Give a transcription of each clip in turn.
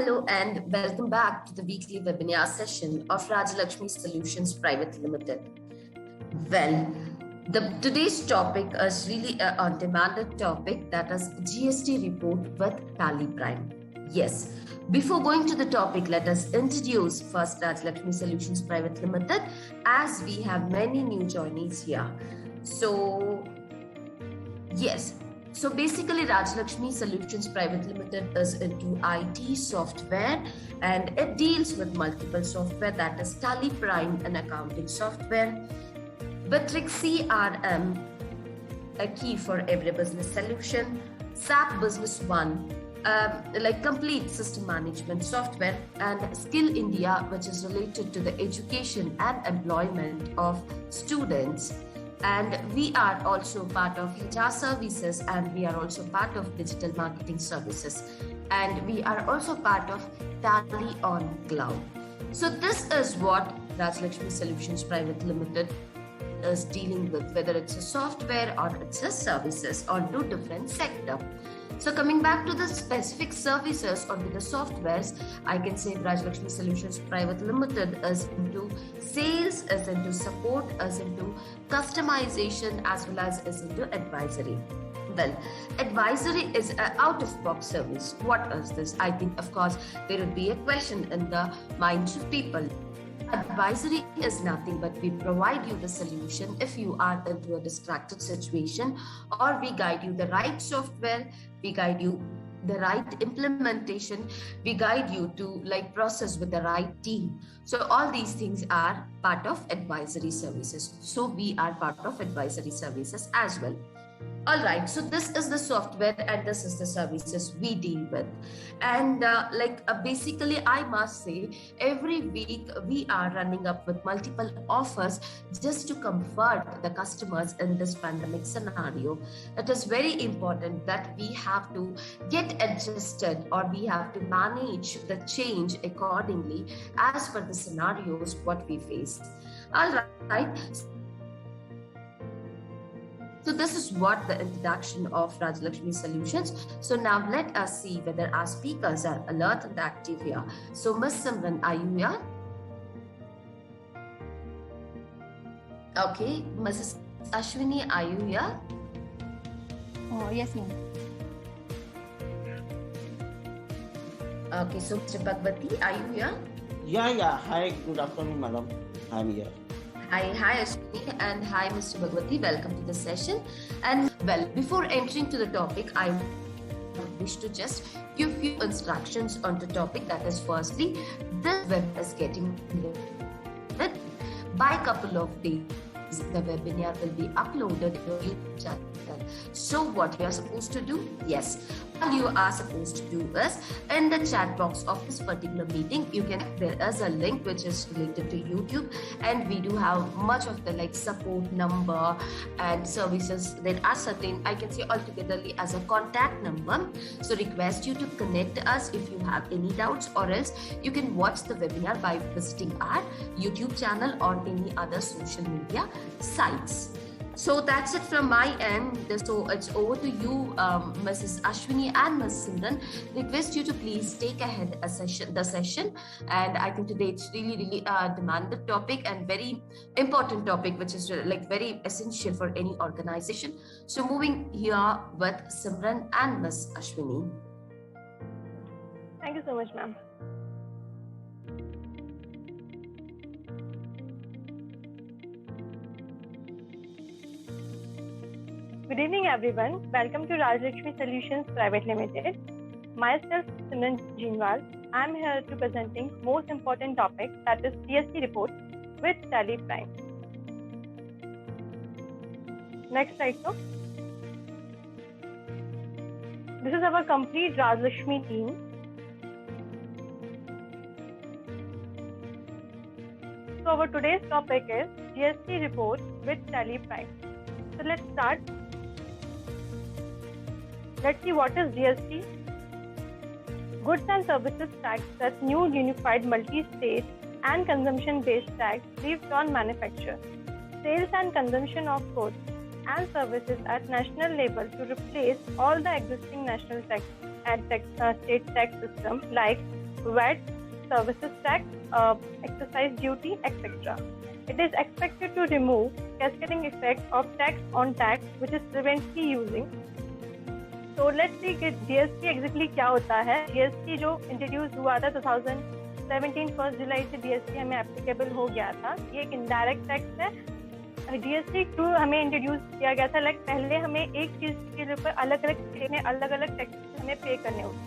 Hello and welcome back to the weekly webinar session of Rajalakshmi Solutions Private Limited. Well, today's topic is really an on-demand topic, that is GST report with Tally Prime. Yes, before going to the topic, let us introduce first Rajalakshmi Solutions Private Limited, as we have many new joinees here. So basically Rajalakshmi Solutions Private Limited is into IT software, and it deals with multiple software, that is Tally Prime and accounting software, Bitrix CRM, a key for every business solution, SAP Business One, like complete system management software, and Skill India, which is related to the education and employment of students. And we are also part of HR services, and we are also part of digital marketing services, and we are also part of Tally on Cloud. So this is what Rajalakshmi Solutions Private Limited is dealing with, whether it's a software or it's a services on two different sectors. So coming back to the specific services or to the softwares, I can say Rajalakshmi Solutions Private Limited is into sales, is into support, is into customization, as well as is into advisory. Well, advisory is an out-of-box service. What is this? I think, of course, there would be a question in the minds of people. Advisory is nothing but we provide you the solution if you are into a distracted situation, or we guide you the right software, we guide you the right implementation, we guide you to process with the right team. So all these things are part of advisory services. So we are part of advisory services as well. All right, so this is the software and this is the services we deal with. And basically, I must say, every week we are running up with multiple offers just to comfort the customers in this pandemic scenario. It is very important that we have to get adjusted, or we have to manage the change accordingly as per the scenarios what we face. All right. So this is what the introduction of Rajalakshmi Solutions. So now let us see whether our speakers are alert and active here. So Ms. Simran, are you here? Okay, Mrs. Ashwini, are you here? Oh, yes, ma'am. Okay, so Mr. Bhagwati, are you here? Yeah. Hi, good afternoon, madam. I'm here. Hi Ashwini, and hi Mr. Bhagwati. Welcome to the session. And well, before entering to the topic, I wish to just give you instructions on the topic. That is, firstly, this web is getting recorded. By a couple of days, the webinar will be uploaded to your YouTube channel. So what you are supposed to do? Yes, all you are supposed to do is, in the chat box of this particular meeting, there is a link which is related to YouTube, and we do have much of the support number and services. There are certain, I can say altogetherly as a contact number. So request you to connect us if you have any doubts, or else you can watch the webinar by visiting our YouTube channel or any other social media sites. So that's it from my end. So it's over to you, Mrs. Ashwini and Ms. Simran. Request you to please take ahead the session. And I think today it's really a demanded topic and very important topic, which is very essential for any organization. So moving here with Simran and Ms. Ashwini. Thank you so much, ma'am. Good evening, everyone. Welcome to Rajalakshmi Solutions Private Limited. Myself, Simran Jinwal. I'm here to presenting most important topic, that is GST report with Tally Prime. Next slide, sir. This is our complete Rajalakshmi team. So our today's topic is GST report with Tally Prime. So let's start. Let's see what is GST. Goods and Services Tax, that's new unified multi-state and consumption-based tax levied on manufacture, sales and consumption of goods and services at national level to replace all the existing national tax and state tax system like VAT, services tax, exercise duty, etc. It is expected to remove cascading effect of tax on tax, which is presently using. So let's see कि GST exactly क्या होता है. GST जो introduce हुआ था 2017 1 जुलाई से GST हमें applicable हो गया था. ये एक इनडायरेक्ट टैक्स है. GST 2 हमें इंट्रोड्यूस किया गया था. लाइक पहले हमें एक चीज के ऊपर अलग अलग टैक्स हमें पे करने होते हैं.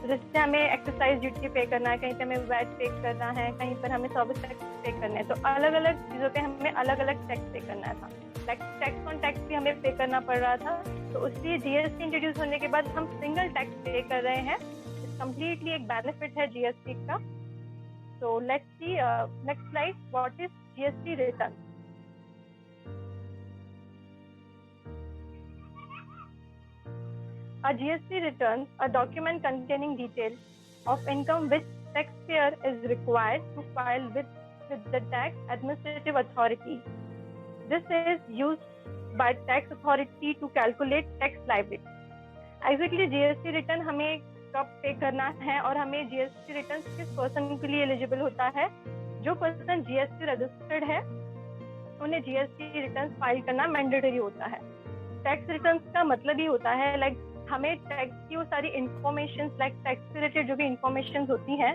जैसे हमें एक्सरसाइज ड्यूटी पे करना है, कहीं पे हमें वैट पे करना है, कहीं पर हमें सर्विस टैक्स पे करना है. तो अलग अलग चीज़ों पे हमें अलग अलग टैक्स पे करना था. लाइक टैक्स ऑन टैक्स भी हमें पे करना पड़ रहा था. तो उसलिए GST इंट्रोड्यूस होने के बाद हम सिंगल टैक्स पे कर रहे हैं. कम्प्लीटली एक बेनिफिट है GST का. So let's see next slide. What is GST return? A GST return, a document containing detail of income which taxpayer is required to file with the tax administrative authority. This is used by tax authority to calculate tax liability. Exactly GST return हमें कब पे करना है और हमें GST return किस person के लिए एलिजिबल होता है? जो पर्सन GST रजिस्टर्ड है उन्हें GST रिटर्न फाइल करना मैंडेटरी होता है. टैक्स रिटर्न का मतलब ही होता है लाइक हमें टैक्स की वो सारी इंफॉर्मेशन लाइक टैक्स से रिलेटेड जो भी इंफॉर्मेशन होती हैं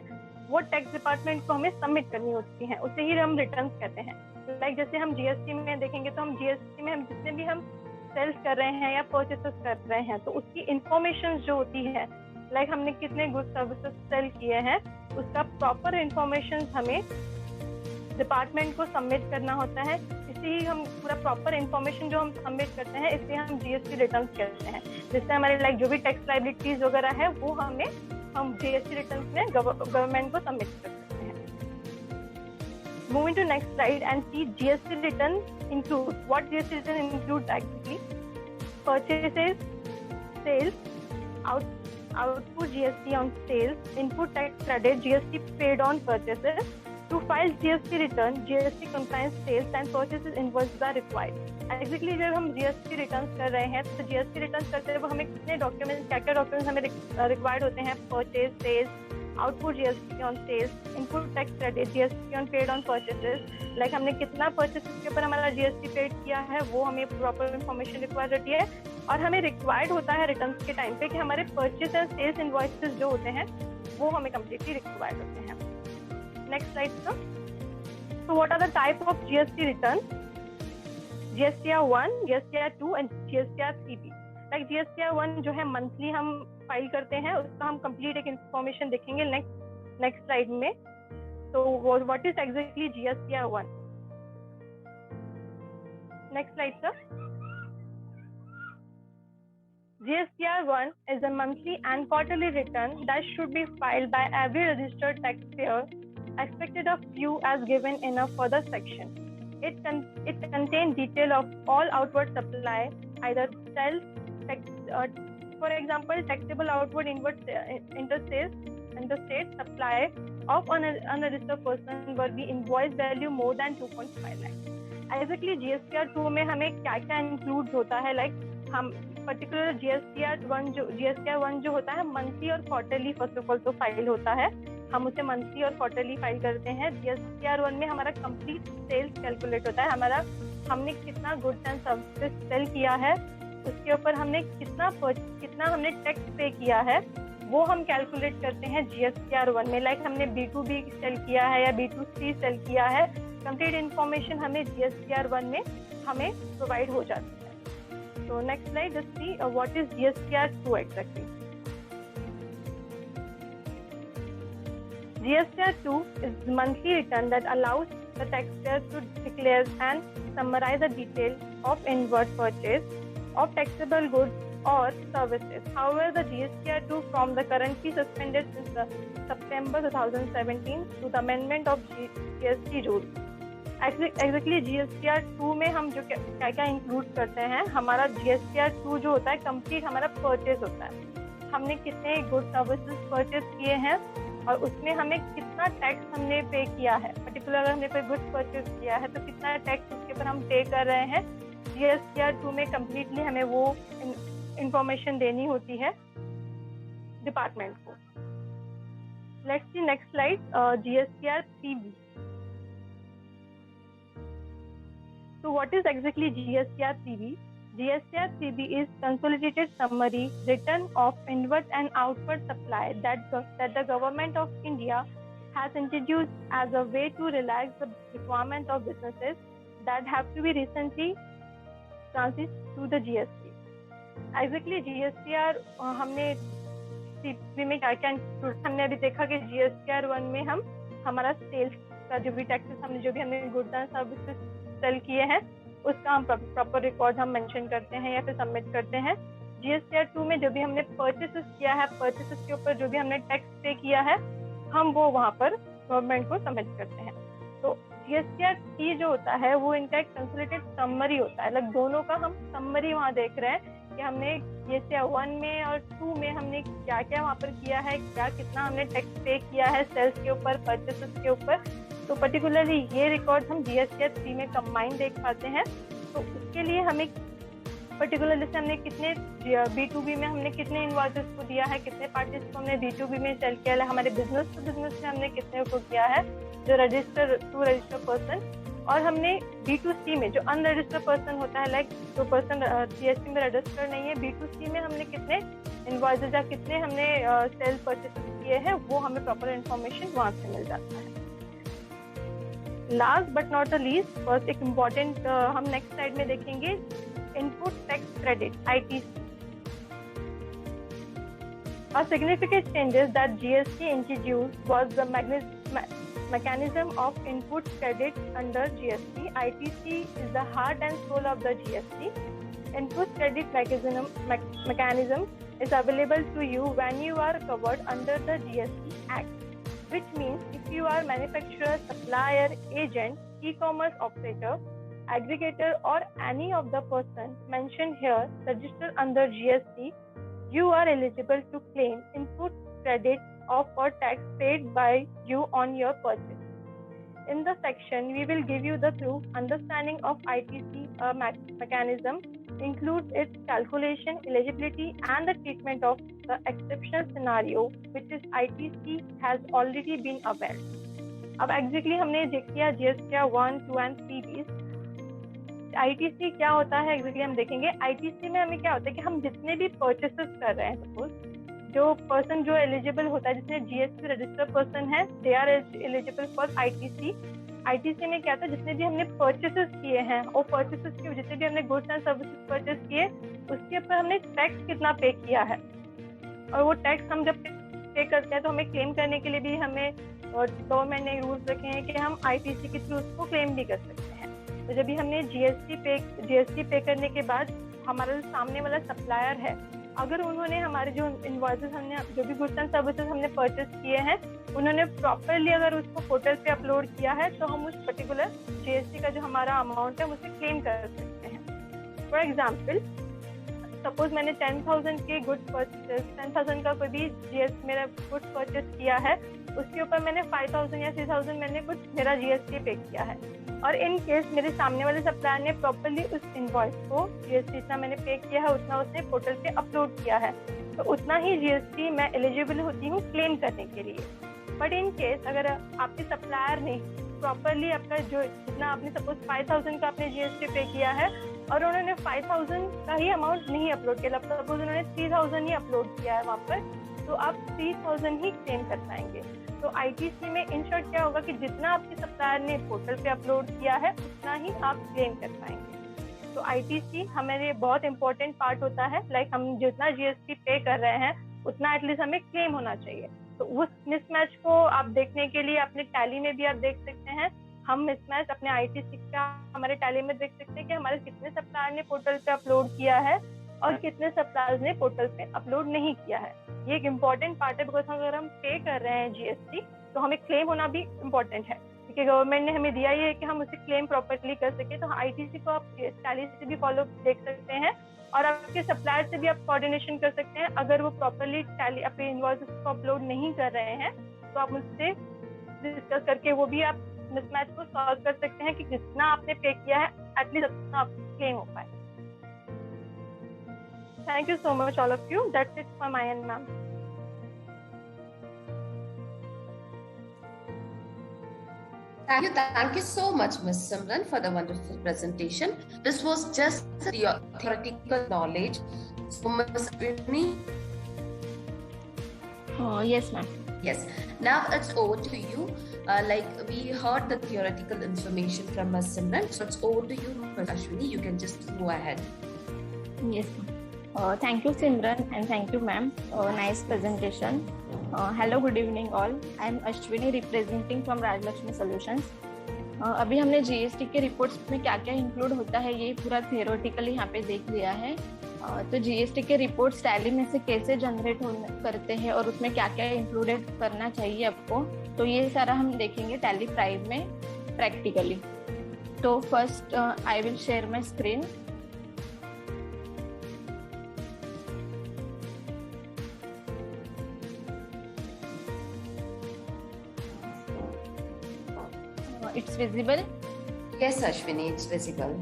वो टैक्स डिपार्टमेंट को हमें सबमिट करनी होती हैं. उसे ही हम रिटर्न कहते हैं. लाइक जैसे हम GST में देखेंगे तो हम GST में हम जितने भी हम सेल्स कर रहे हैं या परचेसेस कर रहे हैं तो उसकी इंफॉर्मेशन जो होती है लाइक हमने कितने गुड सर्विसेज सेल किए हैं उसका प्रॉपर इंफॉर्मेशन हमें डिपार्टमेंट को सबमिट करना होता है. इसी हम पूरा प्रॉपर इंफॉर्मेशन जो हम सबमिट करते हैं इसलिए हम GST रिटर्न कहते हैं. जिससे हमारे लाइक जो भी टैक्स लायबिलिटीज वगैरह है वो हम GST रिटर्न में गवर्नमेंट को सबमिट कर सकते हैं. Moving to next slide and see GST return include. What GST return include actually? Purchases, sales, output GST on sales, input tax credit, GST paid on purchases. To file GST return, GST compliance sales and purchases invoices are required. Exactly जब हम GST returns कर रहे हैं तो GST returns करते हुए हमें कितने डॉक्यूमेंट्स क्या डॉक्यूमेंट्स हमें रिक्वायर्ड होते हैं? Purchase, sales, output GST on sales, input tax credit, GST on paid on purchases. Like हमने कितना परचेसेस के ऊपर हमारा GST पेड किया है वो हमें प्रॉपर इन्फॉर्मेशन रिक्वायर्ड होती है. और हमें रिक्वायर्ड होता है रिटर्न्स के टाइम पे कि हमारे परचेज एंड सेल्स इनवॉइसेस जो होते हैं वो हमें कम्प्लीटली रिक्वायर्ड होते हैं. Next slide, sir. So what are the type of GST returns? GSTR 1, GSTR 2 and GSTR 3B. Like GSTR 1 जो है मंथली हम फाइल करते हैं उसका हम कंप्लीट एक इंफॉर्मेशन देखेंगे नेक्स्ट स्लाइड में. तो what is exactly GSTR 1? Next slide, sir. GSTR 1 is a monthly and quarterly return that should be filed by every registered taxpayer expected of you as given in a further section. It contains detail of all outward supply, either for example, taxable outward interstate supply of unregistered person will be invoice value more than 2.5 lakh. Exactly GSTR 2 में हमें क्या क्या include होता है? Like हम particular GSTR 1 जो होता है मंथली और क्वार्टरली फर्स्ट ऑफ ऑल तो फाइल होता है. हम उसे मंथली और क्वार्टरली फाइल करते हैं. GSTR 1 में हमारा कंप्लीट सेल्स कैलकुलेट होता है. हमने कितना गुड्स एंड सर्विसेज सेल किया है उसके ऊपर हमने कितना हमने टैक्स पे किया है वो हम कैलकुलेट करते हैं GSTR 1 में. लाइक हमने B2B सेल किया है या B2C सेल किया है, कंप्लीट इन्फॉर्मेशन हमें GSTR 1 में हमें प्रोवाइड हो जाती है. So next slide, just see what is GSTR 2 exactly. GSTR 2 is the monthly return that allows the taxpayer to declare and summarize the detail of inward purchase of taxable goods or services. However, the GSTR 2 from the currently suspended since September 2017 to the amendment of GST rules. Exactly GSTR 2 में हम जो क्या क्या include करते हैं, हमारा GSTR 2 जो होता है कंप्लीट हमारा परचेज होता है. हमने कितने गुड सर्विसेज परचेज किए हैं और उसमें हमें कितना टैक्स हमने पे किया है. पर्टिकुलर अगर हमने कोई गुड्स परचेज किया है तो कितना टैक्स उसके ऊपर हम पे कर रहे हैं. GSTR 2 में कम्प्लीटली हमें वो इंफॉर्मेशन देनी होती है डिपार्टमेंट को. Let's see next slide, GSTR 3B. So what is exactly GSTR 3B? GSTR 3B is consolidated summary written of inward and outward supply that the government of India has introduced as a way to relax the requirement of businesses that have to be recently transit to the GST. Exactly GSTR हमने CP में क्या क्या include, हमने अभी देखा कि GSTR 1 में हम हमारा सेल्स का जो भी टैक्सेस हमने गुड्स एंड सर्विसेज सेल किए हैं उसका हम प्रॉपर रिकॉर्ड हम मेंशन करते हैं या फिर सबमिट करते हैं। GSTR 2 में जो भी हमने परचेसेस किया है, परचेसेस के ऊपर जो भी हमने टैक्स पे किया है, हम वो वहाँ पर गवर्नमेंट को सबमिट करते हैं। तो GSTR 3 जो होता है वो इनका एक कंसोलिडेटेड समरी होता है, लाइक दोनों का हम समरी वहाँ देख रहे हैं कि हमने GSTR 1 में और 2 में हमने क्या क्या वहाँ पर किया है, क्या कितना हमने टैक्स पे किया है सेल्स के ऊपर, परचेसेस के ऊपर। तो पर्टिकुलरली ये रिकॉर्ड हम GSTR 3 में कंबाइन देख पाते हैं। तो उसके लिए हमें पर्टिकुलरली से हमने कितने B2B में हमने कितने इनवॉइसेस को दिया है, कितने पार्टीज को हमने B2B में सेल किया है, हमारे बिजनेस टू बिजनेस में हमने कितने को किया है जो रजिस्टर टू रजिस्टर पर्सन, और हमने B2C में जो अनरजिस्टर्ड पर्सन होता है, लाइक जो पर्सन CST में रजिस्टर नहीं है, B2C में हमने कितने इनवॉइसेस या कितने हमने सेल परचेस किए हैं, वो हमें प्रॉपर इंफॉर्मेशन वहाँ से मिल जाता है। Last but not the least, first एक इम्पॉर्टेंट हम नेक्स्ट स्लाइड में देखेंगे, input tax credit ITC. A significant changes that GST introduced was the mechanism of input credit under GST. ITC is the heart and soul of the GST. Input credit mechanism is available to you when you are covered under the GST Act, which means if you are manufacturer, supplier, agent, e-commerce operator, aggregator or any of the person mentioned here registered under GST, you are eligible to claim input credit of or tax paid by you on your purchase. In the section, we will give you the true understanding of ITC mechanism, includes its calculation, eligibility, and the treatment of the exceptional scenario, which is ITC has already been availed. अब exactly हमने देख लिया GSTR 1, 2 and 3Bs. ITC क्या होता है exactly हम देखेंगे। ITC में हमें क्या होता है कि हम जितने भी परचेसेस कर रहे हैं, सपोज जो पर्सन जो एलिजिबल होता है, जिसने GST रजिस्टर्ड पर्सन है, they are eligible for ITC. ITC में क्या था, जितने भी हमने परचेसेस किए हैं और परचेसेस के जितने भी हमने गुड्स एंड सर्विसेज परचेस किए, उसके ऊपर हमने टैक्स कितना पे किया है, और वो टैक्स हम जब पे करते हैं तो हमें क्लेम करने के लिए भी हमें गवर्नमेंट ने रूल्स रखे हैं कि हम ITC के थ्रू उसको क्लेम भी कर सकते हैं। तो जब भी हमने GST पे करने के बाद हमारा जो सामने वाला सप्लायर है, अगर उन्होंने हमारे जो इनवॉइसेस हमने जो भी गुड्स एंड सर्विसेज हमने परचेस किए हैं, उन्होंने प्रॉपरली अगर उसको पोर्टल पे अपलोड किया है, तो हम उस पर्टिकुलर GST का जो हमारा अमाउंट है उसे क्लेम कर सकते हैं। फॉर एग्जाम्पल, सपोज मैंने 10,000 के गुड्स परचेस, 10,000 का कोई भी GST मेरा गुड्स परचेस किया है, उसके ऊपर मैंने 5,000 या 6,000 मैंने कुछ मेरा GST पे किया है, और इन केस मेरे सामने वाले सप्लायर ने प्रॉपरली उस इनवॉइस को GST जितना मैंने पे किया है उतना उसने पोर्टल पे अपलोड किया है, तो उतना ही GST मैं एलिजिबल होती हूँ क्लेम करने के लिए। बट इन केस अगर आपके सप्लायर ने प्रॉपरली आपका जो जितना आपने सपोज 5,000 का आपने GST पे किया है और उन्होंने 5,000 का ही अमाउंट नहीं अपलोड किया, सपोज उन्होंने 3,000 ही अपलोड किया है वहाँ पर, तो आप 3,000 ही क्लेम कर पाएंगे। तो ITC में इन शॉर्ट क्या होगा कि जितना आपके सप्लायर ने पोर्टल पे अपलोड किया है उतना ही आप क्लेम कर पाएंगे। तो ITC हमारे बहुत इंपॉर्टेंट पार्ट होता है, लाइक हम जितना GST पे कर रहे हैं उतना एटलीस्ट हमें क्लेम होना चाहिए। तो उस मिसमैच को आप देखने के लिए अपने टैली में भी आप देख सकते हैं, हम मिसमैच अपने ITC का हमारे टैली में देख सकते हैं कि हमारे कितने सप्लायर ने पोर्टल पे अपलोड किया है और कितने सप्लायर्स ने पोर्टल पे अपलोड नहीं किया है। ये एक इम्पॉर्टेंट पार्ट है, बिकॉज अगर हम पे कर रहे हैं GST तो हमें क्लेम होना भी इम्पोर्टेंट है, क्योंकि गवर्नमेंट ने हमें दिया ही है कि हम उसे क्लेम प्रॉपर्ली कर सके। तो ITC को आप टैली से भी फॉलो देख सकते हैं और आपके सप्लायर से भी आप कोऑर्डिनेशन कर सकते हैं। अगर वो प्रॉपर्ली टैली अपने इनवॉइसेस को अपलोड नहीं कर रहे हैं तो आप मुझसे डिस्कस करके वो भी आप मिसमैच को सॉल्व कर सकते हैं कि जितना आपने पे किया है एटलीस्ट उतना आपको क्लेम हो पाए। Thank you so much all of you. That's it for my end, ma'am. Thank you so much, Ms. Simran, for the wonderful presentation. This was just theoretical knowledge. So, Ms. Ashwini. Yes, ma'am. Yes. Now it's over to you. We heard the theoretical information from Ms. Simran, so it's over to you, Ms. Ashwini. You can just go ahead. Yes, ma'am. Thank you, Simran, and thank you, ma'am. Nice presentation. Hello, good evening all. I am Ashwini representing from Rajlakshmi Solutions. अभी हमने GST के reports में क्या क्या include होता है ये पूरा थियोरेटिकली यहाँ पे देख लिया है. तो जीएसटी के रिपोर्ट्स टैली में से कैसे जनरेट करते हैं और उसमें क्या क्या इंक्लूडेड करना चाहिए आपको, तो ये सारा हम देखेंगे टैली प्राइम में प्रैक्टिकली. तो first I will share my screen. It's visible? Yes, Ashwini, it's visible.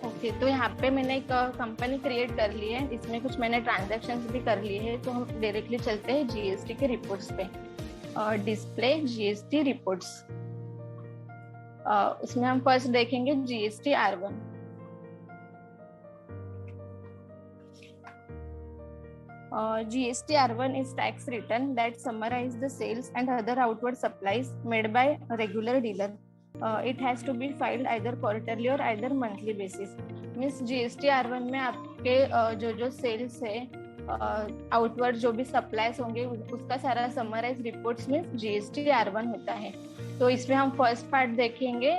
Okay, तो यहाँ पे मैंने एक कंपनी क्रिएट कर ली है, इसमें कुछ मैंने ट्रांजैक्शंस भी कर लिए हैं. तो हम डायरेक्टली चलते हैं जीएसटी के रिपोर्ट्स पे. डिस्प्ले जीएसटी रिपोर्ट्स, उसमें हम फर्स्ट देखेंगे GST R1. GST R1 is tax return that summarize the sales and other outward supplies made by a regular dealer. It has to be filed either quarterly or either monthly basis. Means GST R1 में आपके जो sales है, outward जो भी supplies होंगे उसका सारा summarise reports में GST R1 होता है. तो इसमें हम फर्स्ट पार्ट देखेंगे.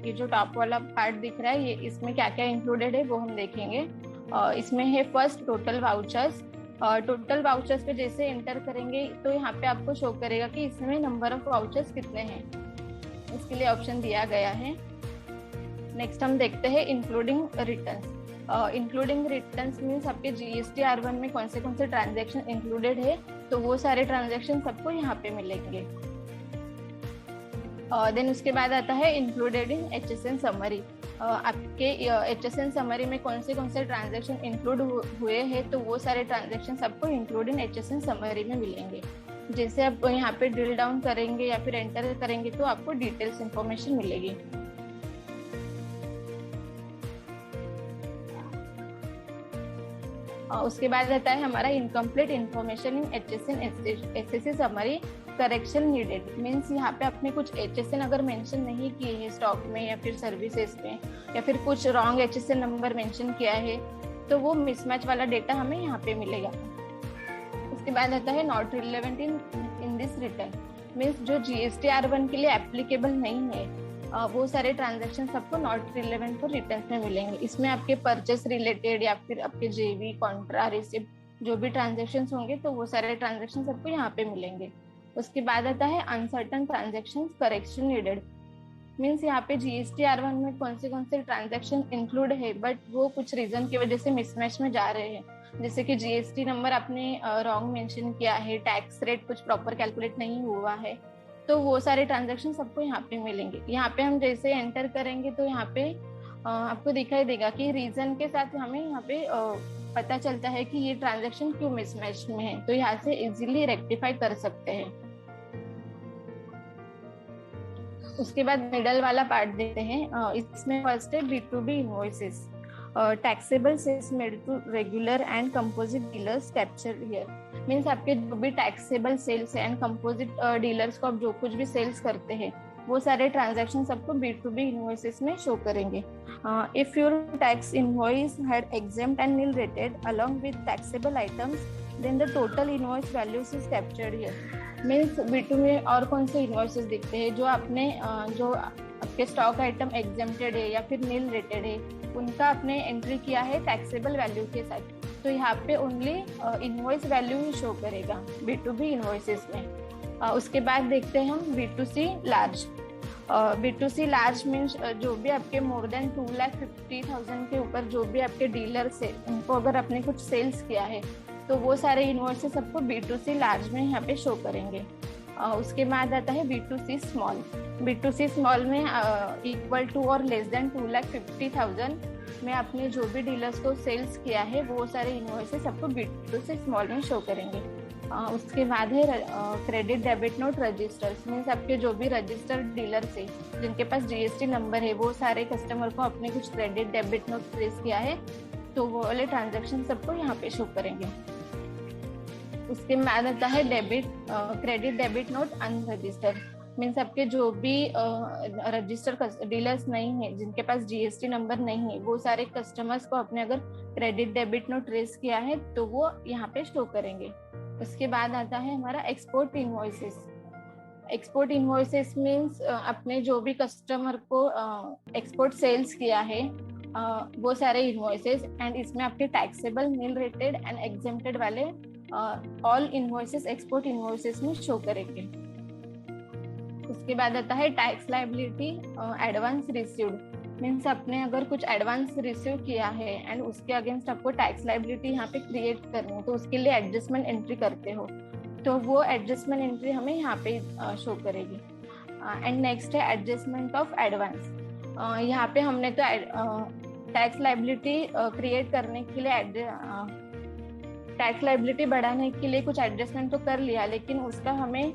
ये जो टॉप वाला पार्ट दिख रहा है, ये इसमें क्या क्या इंक्लूडेड है वो हम देखेंगे. इसमें है first total vouchers. Total vouchers पे जैसे एंटर करेंगे तो यहाँ पे आपको शो करेगा कि इसमें नंबर ऑफ वाउचर्स कितने हैं, इसके लिए ऑप्शन दिया गया है. नेक्स्ट हम देखते हैं including returns. Including returns means आपके जीएसटी R1 में कौन से ट्रांजैक्शन इंक्लूडेड है, तो वो सारे ट्रांजैक्शन सबको यहाँ पे मिलेंगे. देन उसके बाद आता है इंक्लूडेड इन HSN समरी. आपके HSN समरी में कौन से ट्रांजैक्शन इंक्लूड हुए हैं, तो वो सारे ट्रांजैक्शन सबको इंक्लूड इन HSN समरी में मिलेंगे. जैसे आप यहाँ पे ड्रिल डाउन करेंगे या फिर एंटर करेंगे तो आपको डिटेल्स इंफॉर्मेशन मिलेगी. उसके बाद रहता है हमारा incomplete information in HSN SSC summary correction needed. Means यहाँ पे आपने कुछ HSN अगर मेंशन नहीं किए हैं स्टॉक में या फिर सर्विसेज में, या फिर कुछ रॉन्ग HSN नंबर मेंशन किया है, तो वो मिसमैच वाला डेटा हमें यहाँ पे मिलेगा. उसके बाद आता है not relevant in this return. Means जो जीएसटी R1 के लिए एप्लीकेबल नहीं है, वो सारे ट्रांजैक्शन सबको नॉट रिलेवेंट फॉर रिटर्न में मिलेंगे. इसमें आपके परचेस रिलेटेड या फिर आपके जेवी कॉन्ट्रा रिसिप्ट जो भी ट्रांजैक्शन होंगे, तो वो सारे ट्रांजैक्शन सबको यहाँ पे मिलेंगे. उसके बाद आता है uncertain transaction correction needed. Means यहाँ पे जीएसटी R1 में कौन से ट्रांजैक्शन इंक्लूड है, बट वो कुछ रीजन की वजह से मिसमैच में जा रहे हैं. जैसे कि जीएसटी नंबर आपने रॉन्ग मेंशन किया है, टैक्स रेट कुछ प्रॉपर कैलकुलेट नहीं हुआ है, तो वो सारे ट्रांजैक्शन सबको यहाँ पे मिलेंगे. यहाँ पे हम जैसे एंटर करेंगे तो यहाँ पे आपको दिखाई देगा कि रीजन के साथ हमें यहाँ पे पता चलता है कि ये ट्रांजैक्शन क्यों मिसमैच में है, तो यहाँ से इजीली रेक्टिफाई कर सकते हैं. उसके बाद मिडल वाला पार्ट देखते हैं. इसमें फर्स्ट है B2B invoices. Taxable sales made to regular and composite dealers captured here. Means आपके जो भी टैक्सेबल सेल्स है एंड कंपोजिट डीलर्स को आप जो कुछ भी सेल्स करते हैं, वो सारे ट्रांजैक्शन सबको B2B इनवॉइसेस में शो करेंगे. If your tax invoice had exempt and nil rated along with taxable items, then the total invoice values is captured here. Means B2 में और कौन से इनवॉइसेस दिखते हैं जो आपने जो आपके स्टॉक आइटम एग्जेम्प्टेड है या फिर नील रेटेड है, उनका आपने एंट्री किया है टैक्सेबल वैल्यू के साथ, तो यहाँ पे ओनली इनवॉइस वैल्यू ही शो करेगा B2B इनवॉइसेस में. उसके बाद देखते हैं हम B2C large. B2C large means जो भी आपके मोर देन 2,50,000 के ऊपर जो भी आपके डीलर्स है, उनको अगर आपने कुछ सेल्स किया है, तो वो सारे इनवॉइसेस सबको B2C लार्ज में यहाँ पे शो करेंगे. उसके बाद आता है B2C स्मॉल. B2C स्मॉल में इक्वल टू और लेस देन 2,50,000 में आपने जो भी डीलर्स को सेल्स किया है, वो सारे इनवॉइसेस सबको B2C स्मॉल में शो करेंगे. उसके बाद है credit debit note registers, means आपके जो भी रजिस्टर्ड डीलर्स है जिनके पास जीएसटी नंबर है वो सारे कस्टमर को अपने कुछ क्रेडिट डेबिट नोट प्लेस किया है तो वो वाले ट्रांजेक्शन सबको यहाँ पे शो करेंगे। उसके बाद आता है credit debit note unregistered, means आपके जो भी रजिस्टर्ड डीलर्स नहीं है जिनके पास जीएसटी नंबर नहीं है वो सारे कस्टमर्स को अपने अगर क्रेडिट डेबिट नोट रेस किया है तो वो यहाँ पे शो करेंगे। उसके बाद आता है हमारा export invoices. Export invoices means अपने जो भी कस्टमर को एक्सपोर्ट सेल्स किया है वो सारे इनवॉइसेस, एंड इसमें आपके taxable, nil rated and exempted वाले ऑल इनवॉइसेस एक्सपोर्ट इनवॉइसेस में शो करेंगे। उसके बाद आता है tax liability advance received, means आपने अगर कुछ एडवांस रिसीव किया है एंड उसके अगेंस्ट आपको टैक्स लायबिलिटी यहाँ पे क्रिएट करनी है तो उसके लिए एडजस्टमेंट एंट्री करते हो तो वो एडजस्टमेंट एंट्री हमें यहाँ पे शो करेगी। एंड नेक्स्ट है एडजस्टमेंट ऑफ एडवांस। यहाँ पे हमने तो टैक्स लायबिलिटी क्रिएट करने के लिए टैक्स लायबिलिटी बढ़ाने के लिए कुछ एडजस्टमेंट तो कर लिया, लेकिन उसका हमें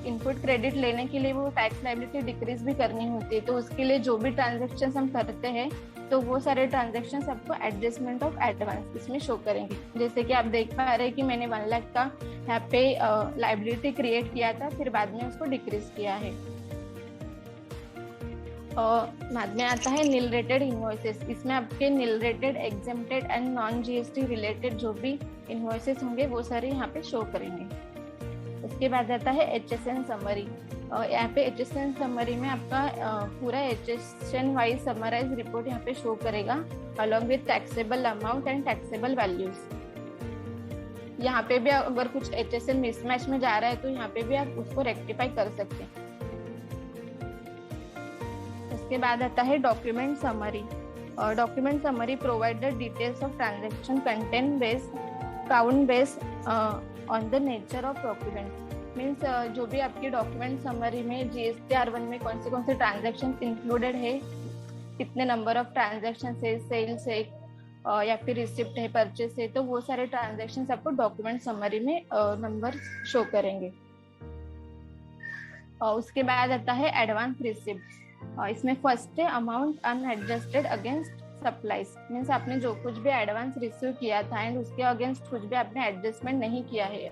इनपुट क्रेडिट लेने के लिए वो टैक्स लायबिलिटी डिक्रीज भी करनी होती है, तो उसके लिए जो भी ट्रांजेक्शन हम करते हैं तो वो सारे ट्रांजेक्शन आपको एडजस्टमेंट ऑफ एडवांस इसमें शो करेंगे। जैसे कि आप देख पा रहे हैं कि मैंने 1 लाख का यहाँ पे लायबिलिटी क्रिएट किया था, फिर बाद में उसको डिक्रीज किया है। बाद में आता है नील रेटेड इनवॉइसेस। इसमें आपके nil rated, exempted and non GST related जो भी इनवॉइसेस होंगे वो सारे यहाँ पे शो करेंगे। उसके बाद आता है HSN समरी। यहाँ पे HSN समरी में आपका पूरा HSN वाइज समराइज रिपोर्ट यहाँ पे शो करेगा along with taxable amount and taxable values. यहाँ पे भी अगर कुछ HSN मिसमैच में जा रहा है तो यहाँ पे भी आप उसको रेक्टिफाई कर सकते हैं। उसके बाद आता है document summary. Document summary provide the details of transaction content based, count based on the nature of document, means जो भी आपकी डॉक्यूमेंट समरी में GST-R1 में कौन से ट्रांजेक्शन इंक्लूडेड है, कितने नंबर ऑफ ट्रांजेक्शन है, सेल्स है या फिर रिसिप्ट है, परचेस है, तो वो सारे ट्रांजेक्शन आपको डॉक्यूमेंट समरी में नंबर शो करेंगे। उसके बाद आता है एडवांस रिसिप्ट। इसमें फर्स्ट है amount unadjusted against supplies, means आपने जो कुछ भी एडवांस रिसीव किया था एंड उसके अगेंस्ट कुछ भी आपने एडजस्टमेंट नहीं किया है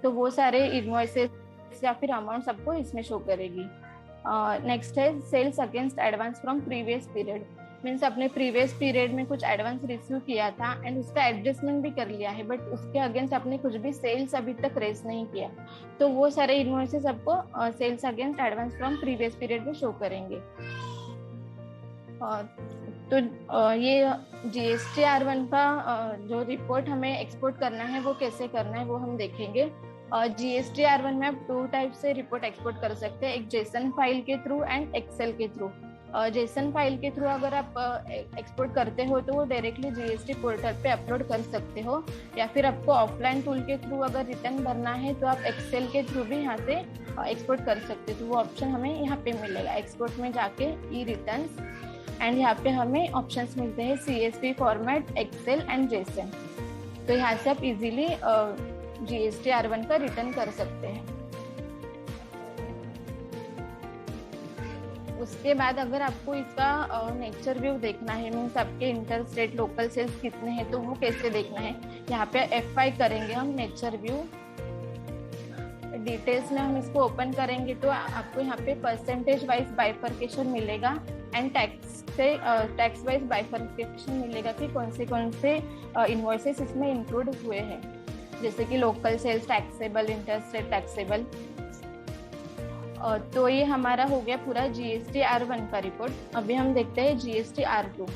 तो वो सारे इनवॉइसेस या फिर अमाउंट सबको इसमें शो करेगी। नेक्स्ट है sales against advance from previous period, means आपने प्रीवियस पीरियड में कुछ एडवांस रिसीव किया था एंड उसका एडजस्टमेंट भी कर लिया है बट उसके अगेंस्ट आपने कुछ भी सेल्स अभी तक रेस नहीं किया तो वो सारे इनवॉइसेस आपको sales against advance from previous period में शो करेंगे। तो ये GST-R1 का जो रिपोर्ट हमें एक्सपोर्ट करना है वो कैसे करना है वो हम देखेंगे। GST-R1 में आप 2 टाइप से रिपोर्ट एक्सपोर्ट कर सकते हैं, एक जेसन फाइल के थ्रू एंड एक्सेल के थ्रू। जेसन फाइल के थ्रू अगर आप एक्सपोर्ट करते हो तो वो डायरेक्टली GST पोर्टल पे अपलोड कर सकते हो, या फिर आपको ऑफलाइन टूल के थ्रू अगर रिटर्न भरना है तो आप एक्सेल के थ्रू भी यहाँ से एक्सपोर्ट कर सकते हो। तो वो ऑप्शन हमें यहाँ पे मिलेगा, एक्सपोर्ट में जाके ई रिटर्न्स, एंड यहाँ पे हमें ऑप्शंस मिलते हैं CSV format, Excel and JSON. तो यहाँ से आप इजीली GST-R1 का रिटर्न कर सकते हैं। उसके बाद अगर आपको इसका नेचर व्यू देखना है, मीन्स आपके इंटर स्टेट लोकल सेल्स कितने हैं तो वो कैसे देखना है, यहाँ पे F5 करेंगे हम, नेचर व्यू डिटेल्स में हम इसको ओपन करेंगे तो आपको यहाँ पे परसेंटेज वाइज बाइफर्केशन मिलेगा एंड टैक्स वाइज बाइफर्केशन मिलेगा कि कौन से इनवॉइसेस इसमें इंक्लूड हुए हैं, जैसे कि local sales, taxable, interstate taxable. तो ये हमारा हो गया पूरा GST-R1 का रिपोर्ट। अभी हम देखते हैं GST-R2।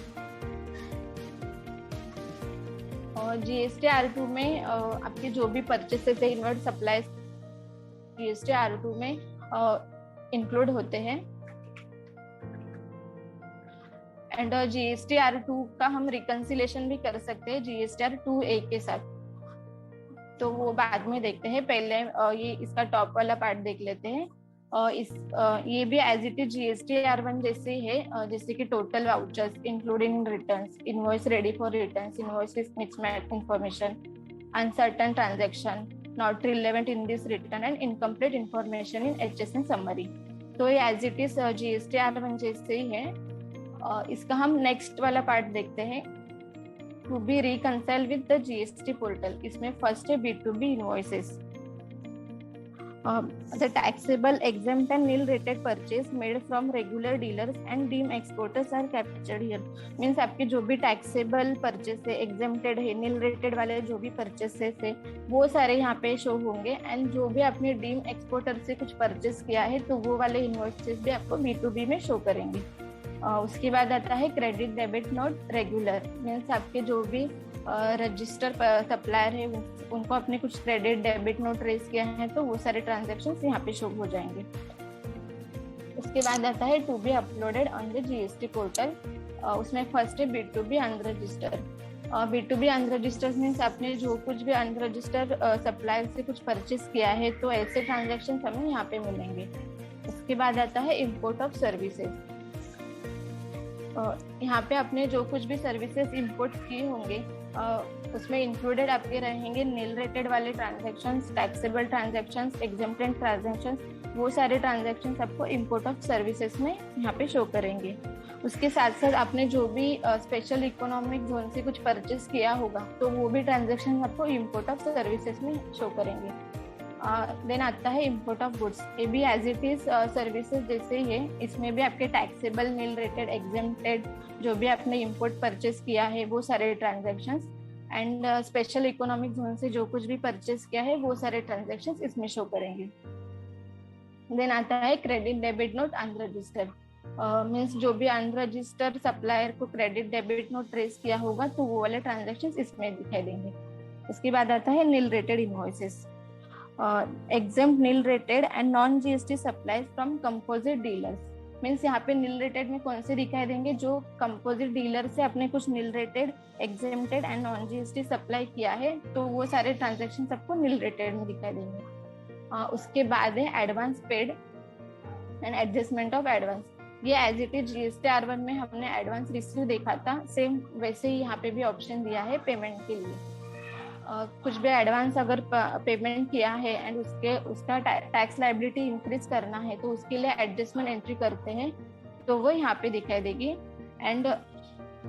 और GST-R2 में आपके जो भी परचेसेस है, इनवर्ट सप्लाईज GST-R2 में इंक्लूड होते हैं। एंड GST-R2 का हम रिकंसिलेशन भी कर सकते हैं GST-R2A के साथ, तो वो बाद में देखते हैं। पहले ये इसका टॉप वाला पार्ट देख लेते हैं। ये भी एज इट इज GST-R1 जैसे है, जैसे कि total vouchers including returns, invoice ready for returns, invoice mismatch information, uncertain transaction, not relevant in this return and incomplete information in HSN summary. तो ये एज इट इज GSTR1 जैसे ही है। इसका हम नेक्स्ट वाला पार्ट देखते हैं, to be reconcile with the GST portal. इसमें फर्स्ट है B2B invoices. The taxable, exempt and nil rated purchase made from regular dealers and deemed exporters are captured here. Means आपके जो भी taxable purchase है, exempted है, nil rated वाले जो भी purchases है, वो सारे यहाँ पे शो होंगे। एंड जो भी आपने deemed exporter से कुछ परचेस किया है तो वो वाले इनवॉइसेस भी आपको B2B में शो करेंगे। उसके बाद आता है credit debit note regular. Means आपके जो भी रजिस्टर सप्लायर है उनको अपने कुछ क्रेडिट डेबिट नोट रेज किया है तो वो सारे ट्रांजैक्शंस यहाँ पे शो हो जाएंगे। उसके बाद आता है to be uploaded on the GST portal. उसमें फर्स्ट है B2B unregister. B2B unregister means आपने जो कुछ भी अनरजिस्टर सप्लायर से कुछ परचेस किया है तो ऐसे ट्रांजैक्शंस हमें यहाँ पे मिलेंगे। उसके बाद आता है इम्पोर्ट ऑफ सर्विसेज। यहाँ पे आपने जो कुछ भी सर्विसेज इंपोर्ट किए होंगे उसमें इंक्लूडेड आपके रहेंगे नील रेटेड वाले transactions, taxable transactions, exempted transactions, वो सारे ट्रांजैक्शंस आपको इंपोर्ट ऑफ सर्विसेज में यहाँ पे शो करेंगे। उसके साथ साथ आपने जो भी स्पेशल इकोनॉमिक जोन से कुछ परचेस किया होगा तो वो भी ट्रांजैक्शन आपको इंपोर्ट ऑफ सर्विसेज में शो करेंगे। देन आता है इंपोर्ट ऑफ गुड्स। ये भी एज इट इज सर्विसेज जैसे ही है। इसमें भी आपके टैक्सेबल, नील रेटेड, एग्जेम्प्टेड जो भी आपने इंपोर्ट परचेस किया है वो सारे transactions and special economic zone से जो कुछ भी परचेस किया है वो सारे ट्रांजैक्शंस इसमें शो करेंगे। देन आता है credit debit note unregistered. Means जो भी अनरजिस्टर्ड सप्लायर को क्रेडिट डेबिट नोट ट्रेस किया होगा तो वो वाले ट्रांजैक्शंस इसमें दिखाई देंगे। उसके बाद आता है nil rated invoices. exempt nil rated and non GST supplies from composite dealers। Means यहाँ पे नील रेटेड में कौन से दिखाई देंगे, जो कंपोजिट डीलर से अपने कुछ nil rated, exempted and non GST supply किया है तो वो सारे ट्रांजैक्शन सबको नील रेटेड में दिखाई देंगे। उसके बाद है advance paid and adjustment of advance. ये एज इट इज GSTR1 में हमने एडवांस रिसीव देखा था, सेम वैसे ही यहाँ पे भी ऑप्शन दिया है पेमेंट के लिए। कुछ भी एडवांस अगर पेमेंट किया है एंड उसका टैक्स लायबिलिटी इंक्रीज करना है तो उसके लिए एडजस्टमेंट एंट्री करते हैं तो वो यहाँ पे दिखाई देगी। एंड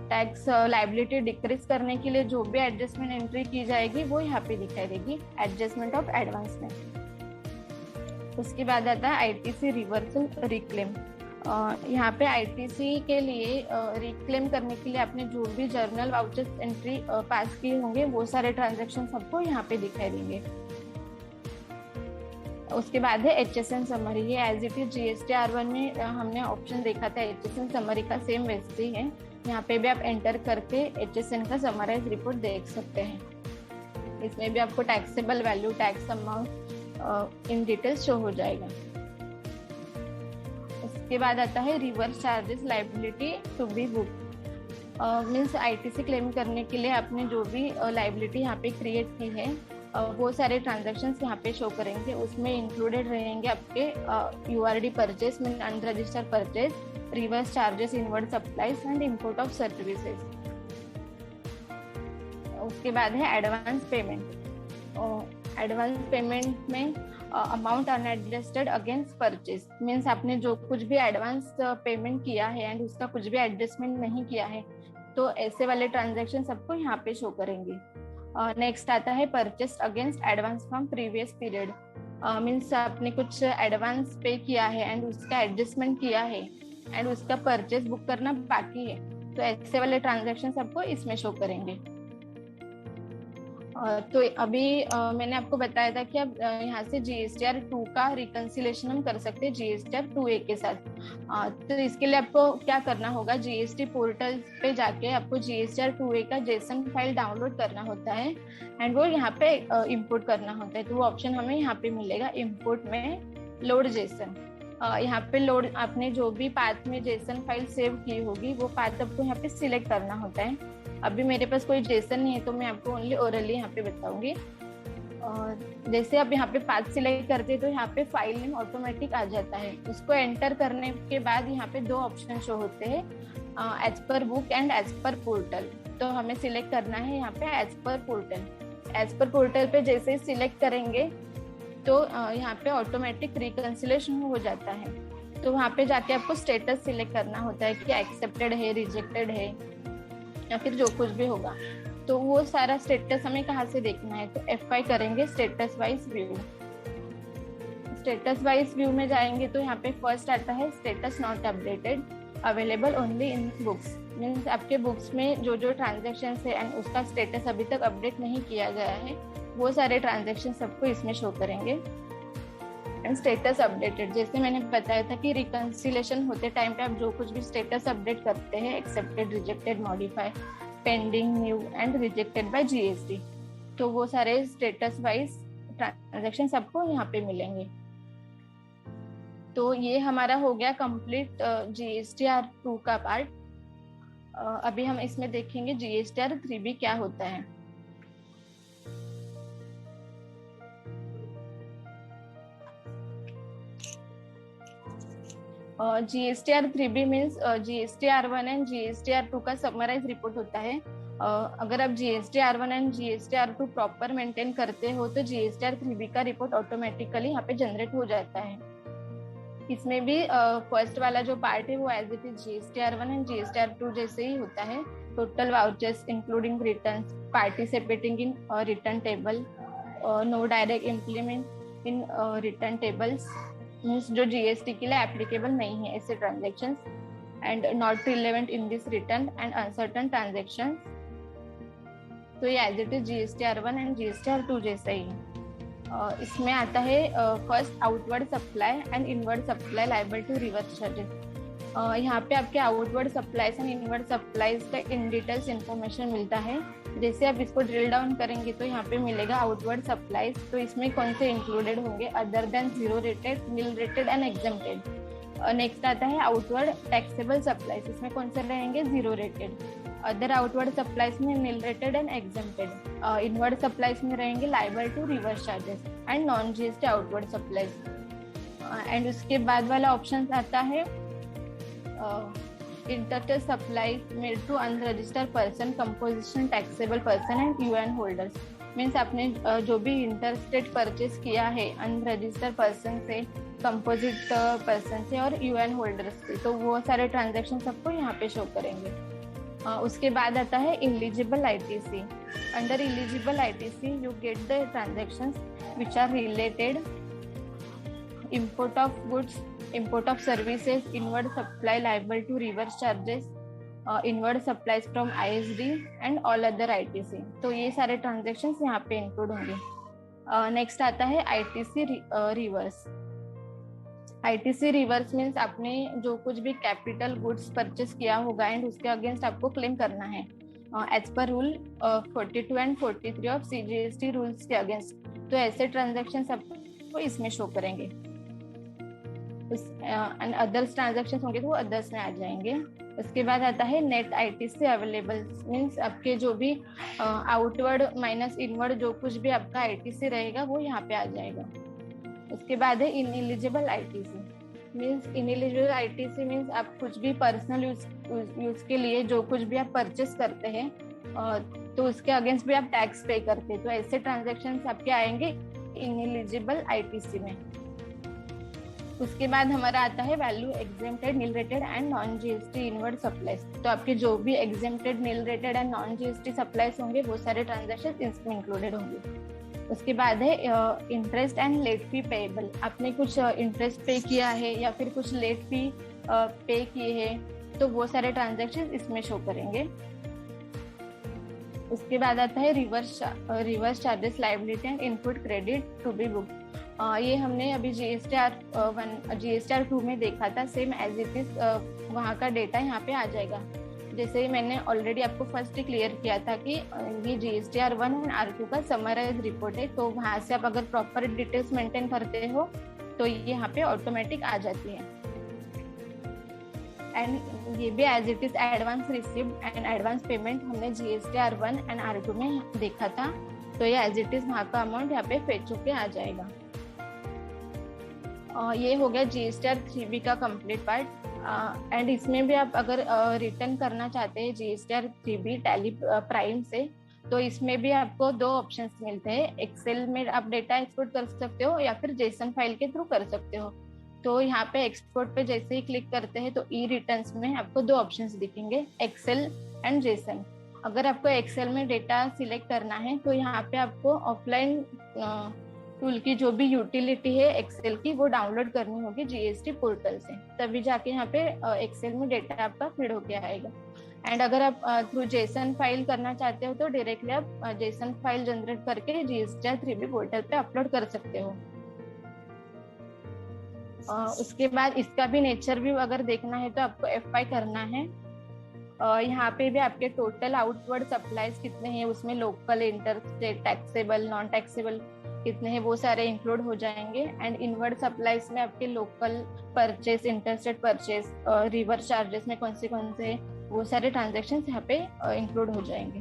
टैक्स लायबिलिटी डिक्रीज करने के लिए जो भी एडजस्टमेंट एंट्री की जाएगी वो यहाँ पे दिखाई देगी एडजस्टमेंट ऑफ एडवांस में। उसके बाद आता है ITC रिवर्सल रिक्लेम। यहाँ पे ITC के लिए रिक्लेम करने के लिए आपने जो भी जर्नल वाउचर्स एंट्री पास किए होंगे वो सारे ट्रांजैक्शन सबको यहाँ पे दिखाई देंगे। उसके बाद है HSN समरी। ये एज इट इज GSTR1 में हमने ऑप्शन देखा था HSN समरी का, सेम वैसे ही है। यहाँ पे भी आप एंटर करके HSN का समराइज रिपोर्ट देख सकते हैं। इसमें भी आपको taxable value, tax amount in details show हो जाएगा। उसके बाद आता है reverse charges liability to be book. Means ITC claim करने के लिए आपने जो भी लायबिलिटी यहाँ पे क्रिएट की है वो सारे ट्रांजैक्शंस यहाँ पे शो करेंगे। उसमें इंक्लूडेड रहेंगे आपके URD purchase mean unregistered purchase, reverse charges, inward supplies and import of services. उसके बाद है एडवांस पेमेंट। एडवांस पेमेंट में amount unadjusted against purchase. Means आपने जो कुछ भी एडवांस पेमेंट किया है एंड उसका कुछ भी एडजस्टमेंट नहीं किया है तो ऐसे वाले ट्रांजैक्शन सबको यहाँ पे शो करेंगे। नेक्स्ट आता है purchase against advance from previous period. Means आपने कुछ एडवांस पे किया है एंड उसका एडजस्टमेंट किया है एंड उसका परचेस बुक करना बाकी है तो ऐसे वाले ट्रांजैक्शन सबको इसमें शो करेंगे। तो अभी मैंने आपको बताया था कि अब यहाँ से GSTR2 का रिकंसिलेशन हम कर सकते हैं GSTR2A के साथ। तो इसके लिए आपको क्या करना होगा, GST पोर्टल पे जाके आपको GSTR2A का JSON फाइल डाउनलोड करना होता है एंड वो यहाँ पे इंपोर्ट करना होता है। तो वो ऑप्शन हमें यहाँ पे मिलेगा इंपोर्ट में लोड JSON। यहाँ पे लोड आपने जो भी पाथ में JSON फाइल सेव की होगी वो पाथ आपको यहाँ पे सिलेक्ट करना होता है। अभी मेरे पास कोई JSON नहीं है तो मैं आपको ओनली ओरली यहाँ पे बताऊंगी। और जैसे आप यहाँ पे पाथ सिलेक्ट करते हैं तो यहाँ पे फाइल नेम ऑटोमेटिक आ जाता है। उसको एंटर करने के बाद यहाँ पे दो ऑप्शन शो होते हैं, as per book and as per portal. तो हमें सिलेक्ट करना है यहाँ पे as per portal. As per portal पे जैसे ही सिलेक्ट करेंगे तो यहाँ पे ऑटोमेटिक रिकंसिलेशन हो जाता है। तो वहाँ पे जाके आपको स्टेटस सिलेक्ट करना होता है कि एक्सेप्टेड है, रिजेक्टेड है या फिर जो कुछ भी होगा। तो वो सारा स्टेटस हमें कहाँ से देखना है, तो F5 करेंगे, status wise view. Status wise view में जाएंगे तो यहाँ पे फर्स्ट आता है status not updated, available only in books. Means आपके बुक्स में जो जो ट्रांजेक्शन है एंड उसका स्टेटस अभी तक अपडेट नहीं किया गया है, वो सारे ट्रांजेक्शन सबको इसमें शो करेंगे। एंड स्टेटस अपडेटेड, जैसे मैंने बताया था कि रिकंसिलेशन होते टाइम पे आप जो कुछ भी स्टेटस अपडेट करते हैं, accepted, rejected, modify, pending, new and rejected by GST, तो वो सारे स्टेटस वाइज ट्रांजेक्शन सबको यहाँ पे मिलेंगे। तो ये हमारा हो गया कंप्लीट GSTR2 का पार्ट। अभी हम इसमें देखेंगे GSTR3B क्या होता है। GSTR3B means GSTR1 and GSTR2 का समराइज रिपोर्ट होता है। अगर आप GSTR1 and GSTR2 proper maintain करते हो तो GSTR3B का रिपोर्ट ऑटोमेटिकली यहाँ पे जनरेट हो जाता है। इसमें भी फर्स्ट वाला जो पार्ट है वो as it is GSTR1 and GSTR2 जैसे ही होता है। Total vouchers including returns, participating in return table, no direct implement in return tables, means जो GST के लिए एप्लीकेबल नहीं है ऐसे transactions, and not relevant in this return and uncertain transactions. तो ये as it is GSTR1 and GSTR2 जैसा ही है। इसमें आता है first outward supply and inward supply liable to reverse charges. यहाँ पे आपके outward supplies and inward supplies का इन डिटेल्स इंफॉर्मेशन मिलता है। जैसे आप इसको ड्रिल डाउन करेंगे तो यहाँ पे मिलेगा आउटवर्ड सप्लाईज, तो इसमें कौन से इंक्लूडेड होंगे, other than zero rated, nil rated and exempted. Next आता है आउटवर्ड टैक्सेबल सप्लाईज, इसमें कौन से रहेंगे, zero rated. Other outward supplies में nil rated and exempted. Inward supplies में रहेंगे liable to reverse charges and non GST outward supplies. And उसके बाद वाला ऑप्शन आता है interstate supply made to unregistered person, composition taxable person and UN holders. Means आपने जो भी इंटरस्टेट परचेज किया है अनरजिस्टर्ड पर्सन से, कंपोजिट पर्सन से और UN होल्डर्स से, तो वो सारे ट्रांजेक्शन सबको यहाँ पे शो करेंगे। उसके बाद आता है eligible ITC। Under eligible ITC you get the transactions which are related import of goods, import of services, inward supply liable to reverse charges, inward supplies from ISD and all other ITC। तो ये सारे transactions यहाँ पे include होंगे। Next आता है ITC reverse. ITC reverse means आपने जो कुछ भी कैपिटल गुड्स परचेस किया होगा एंड उसके अगेंस्ट आपको क्लेम करना है as per rule 42 and 43 of CGST rules के अगेंस्ट। तो ऐसे ट्रांजेक्शन आपको इसमें शो करेंगे। एंड अदर्स ट्रांजेक्शन होंगे तो वो अदर्स में आ जाएंगे। उसके बाद आता है नेट ITC अवेलेबल, मीन्स आपके जो भी आउटवर्ड माइनस इनवर्ड जो कुछ भी आपका ITC रहेगा वो यहाँ पे आ जाएगा। उसके बाद है ineligible ITC। Means ineligible ITC means आप कुछ भी पर्सनल यूज के लिए जो कुछ भी आप परचेस करते हैं तो उसके अगेंस्ट भी आप टैक्स पे करते हैं, तो ऐसे ट्रांजेक्शंस आपके आएंगे इनएलिजिबल ITC में। उसके बाद हमारा आता है value exempted, nil rated and non GST inward supplies. तो आपके जो भी exempted, nil rated and non GST supplies होंगे वो सारे ट्रांजेक्शन इसमें इंक्लूडेड होंगे। उसके बाद है interest and late fee payable. आपने कुछ इंटरेस्ट पे किया है या फिर कुछ लेट फी पे किए हैं तो वो सारे ट्रांजेक्शन इसमें शो करेंगे। उसके बाद आता है reverse charges liability and input credit to be book. ये हमने अभी GSTR2 में देखा था, सेम एज इट इज वहाँ का डेटा यहाँ पे आ जाएगा। जैसे मैंने ऑलरेडी आपको फर्स्ट ही क्लियर किया था कि ये GSTR1 और R2 का समराइज रिपोर्ट है, तो वहाँ से आप अगर प्रॉपर डिटेल्स मेंटेन करते हो तो ये यहाँ पे ऑटोमेटिक आ जाती है। एंड ये भी as it is advance received and advance payment हमने GSTR1 एंड R2 में देखा था, तो ये एज इट इज वहाँ का अमाउंट यहाँ पे फेच होके आ जाएगा। ये हो गया GSTR3B का कंप्लीट पार्ट। एंड इसमें भी आप अगर रिटर्न करना चाहते हैं GSTR3B टैली प्राइम से तो इसमें भी आपको 2 ऑप्शंस मिलते हैं, एक्सेल में आप डेटा एक्सपोर्ट कर सकते हो या फिर जेसन फाइल के थ्रू कर सकते हो। तो यहाँ पे एक्सपोर्ट पे जैसे ही क्लिक करते हैं तो ई रिटर्न्स में आपको 2 ऑप्शंस दिखेंगे, एक्सेल एंड जेसन। अगर आपको एक्सेल में डेटा सिलेक्ट करना है तो यहाँ पे आपको ऑफलाइन टूल की जो भी यूटिलिटी है एक्सेल की वो डाउनलोड करनी होगी जीएसटी पोर्टल से, तभी जाके यहाँ पे एक्सेल में डेटा आपका फीड होके आएगा। एंड अगर आप थ्रू जेसन फाइल करना चाहते हो तो डायरेक्टली आप जेसन फाइल जनरेट करके जीएसटी 3B पोर्टल पे अपलोड कर सकते हो। उसके बाद इसका भी नेचर व्यू अगर देखना है तो आपको F5 करना है। यहाँ पे भी आपके टोटल आउटवर्ड सप्लाईज कितने हैं, उसमें local, inter state, taxable, non taxable कितने हैं वो सारे इंक्लूड हो जाएंगे। एंड इनवर्ड सप्लाईज में आपके local purchase, interstate purchase, reverse charges में कौन से वो सारे ट्रांजेक्शन यहाँ पे इंक्लूड हो जाएंगे।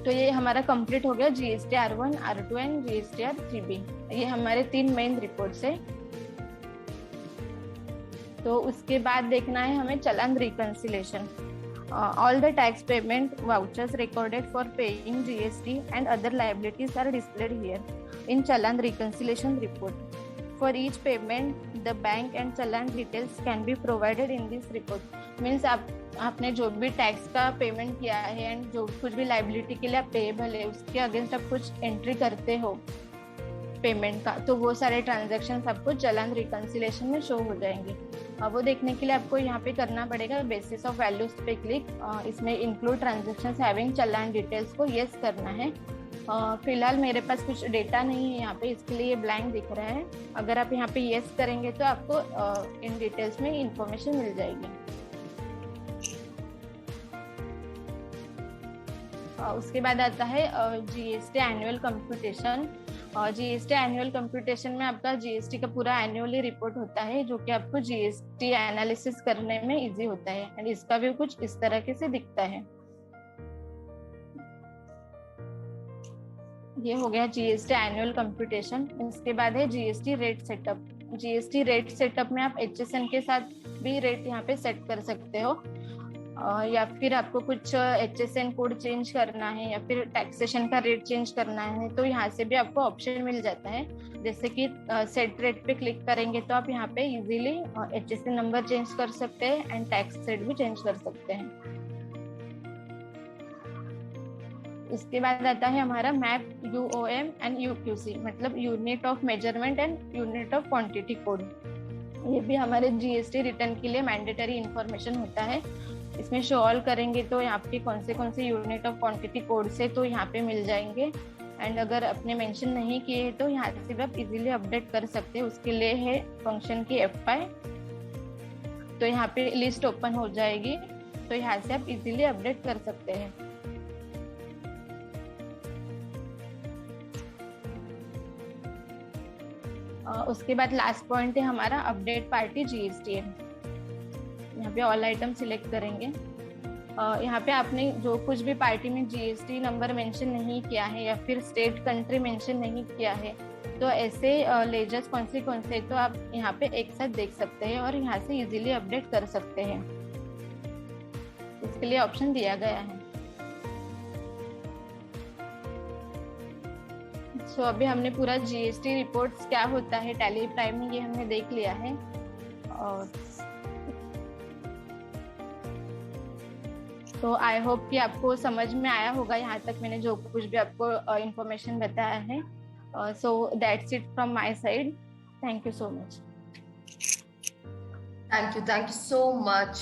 तो ये हमारा कंप्लीट हो गया GST R1, R2 and GST R3B। ये हमारे 3 मेन रिपोर्ट्स है। तो उसके बाद देखना है हमें challan reconciliation. All the tax payment vouchers recorded for paying GST and other liabilities are displayed here in challan reconciliation report. For each payment the bank and challan details can be provided in this report. Means आपने जो भी tax का payment किया है and जो कुछ भी liability के लिए आप पेएबल है उसके अगेंस्ट आप कुछ एंट्री करते हो पेमेंट का, तो वो सारे ट्रांजैक्शंस आपको चालान रिकंसिलेशन में शो हो जाएंगे। वो देखने के लिए आपको यहाँ पे करना पड़ेगा बेसिस ऑफ वैल्यूज पे क्लिक। इसमें इंक्लूड ट्रांजैक्शंस हैविंग चालान डिटेल्स को यस करना है। फिलहाल मेरे पास कुछ डेटा नहीं है यहाँ पे, इसके लिए ये ब्लैंक दिख रहा है। अगर आप यहाँ पे यस करेंगे तो आपको इन डिटेल्स में इंफॉर्मेशन मिल जाएगी। उसके बाद आता है GST annual computation. GST annual computation में आपका जीएसटी का पूरा एनुअली रिपोर्ट होता है जो कि आपको जीएसटी एनालिसिस करने में इजी होता है। एंड इसका भी कुछ इस तरह से दिखता है। ये हो गया जीएसटी एनुअल कंप्यूटेशन। इसके बाद है GST rate setup. GST rate setup में आप HSN के साथ भी रेट यहाँ पे सेट कर सकते हो, या फिर आपको कुछ HSN कोड चेंज करना है या फिर टैक्सेशन का रेट चेंज करना है तो यहाँ से भी आपको ऑप्शन मिल जाता है। जैसे कि सेट रेट पे क्लिक करेंगे तो आप यहाँ पे इजीली HSN नंबर चेंज कर सकते हैं एंड टैक्स रेट भी चेंज कर सकते हैं। उसके बाद आता है हमारा मैप UOM एंड UQC, मतलब unit of measurement and unit of quantity code. ये भी हमारे जीएसटी रिटर्न के लिए मैंडेटरी इंफॉर्मेशन होता है। इसमें शो ऑल करेंगे तो यहाँ पे कौन से यूनिट ऑफ क्वांटिटी कोड से तो यहाँ पे मिल जाएंगे। एंड अगर अपने मेंशन नहीं किए तो यहाँ से भी आप इजीली अपडेट कर सकते हैं। उसके लिए है फंक्शन की F5, तो यहाँ पे लिस्ट ओपन हो जाएगी, तो यहाँ से आप इजीली अपडेट कर सकते हैं। उसके बाद लास्ट पॉइंट है हमारा अपडेट पार्टी GSTN। यहाँ पे ऑल आइटम सिलेक्ट करेंगे। यहाँ पे आपने जो कुछ भी पार्टी में जीएसटी नंबर मेंशन नहीं किया है या फिर स्टेट कंट्री मेंशन नहीं किया है तो ऐसे लेजर्स कौन से तो आप यहाँ पे एक साथ देख सकते हैं और यहाँ से इजीली अपडेट कर सकते हैं। इसके लिए ऑप्शन दिया गया है। सो अभी हमने पूरा जीएसटी रिपोर्ट्स क्या होता है टैली प्राइम में ये हमने देख लिया है। और तो आई होप कि आपको समझ में आया होगा यहाँ तक मैंने जो कुछ भी आपको इंफॉर्मेशन बताया है। So that's it from my side. Thank you so much. Thank you so much,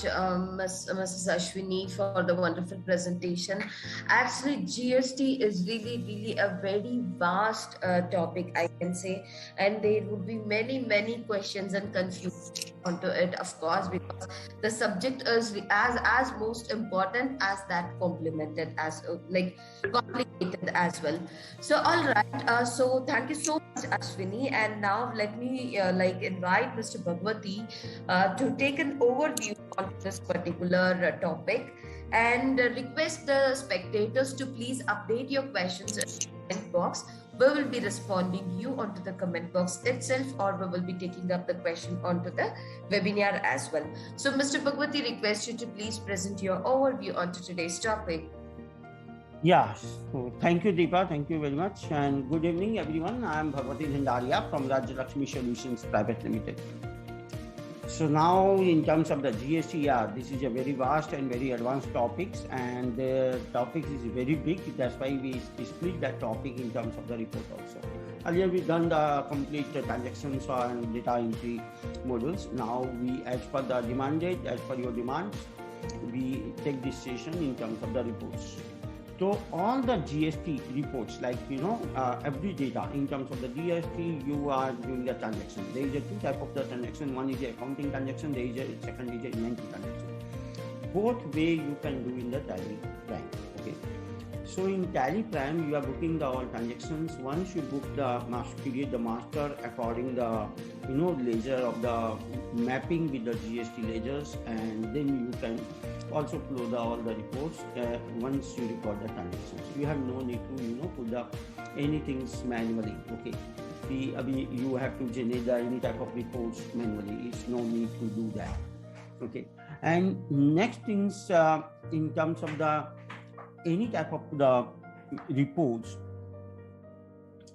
Mrs. Ashwini, for the wonderful presentation. Actually, GST is really a very vast topic, I can say, and there would be many questions and confusion onto it, of course, because the subject is as most important as that complicated as well. So, all right. So, thank you so much, Ashwini, and now let me invite Mr. Bhagwati to take an overview on this particular topic and request the spectators to please update your questions in the comment box. We will be responding you onto the comment box itself, or we will be taking up the question onto the webinar as well. So Mr. Bhagwati, request you to please present your overview onto today's topic. Yeah, so thank you, Deepa. Thank you very much. And good evening, everyone. I am Bhagwati Dhandaria from Rajya Lakshmi Solutions Private Limited. So now in terms of the GST, yeah, this is a very vast and very advanced topics, and the topic is very big. That's why we split that topic in terms of the report also. Earlier we done the complete transactions and data entry modules. Now we, as per the demanded, as per your demands, we take this session in terms of the reports. So all the GST reports, like every data in terms of the GST, you are doing the transaction. There is a two type of the transaction. One is the accounting transaction. There is a second is a inventory transaction. Both way you can do in the Tally Prime. Okay. So in Tally Prime, you are booking the all transactions. Once you book the master, create the master according the ledger of the mapping with the GST ledgers, and then you can also upload all the reports once you record the transactions. You have no need to put the anything manually. Okay, you have to generate any type of reports manually. It's no need to do that. Okay, and next things in terms of the any type of the reports,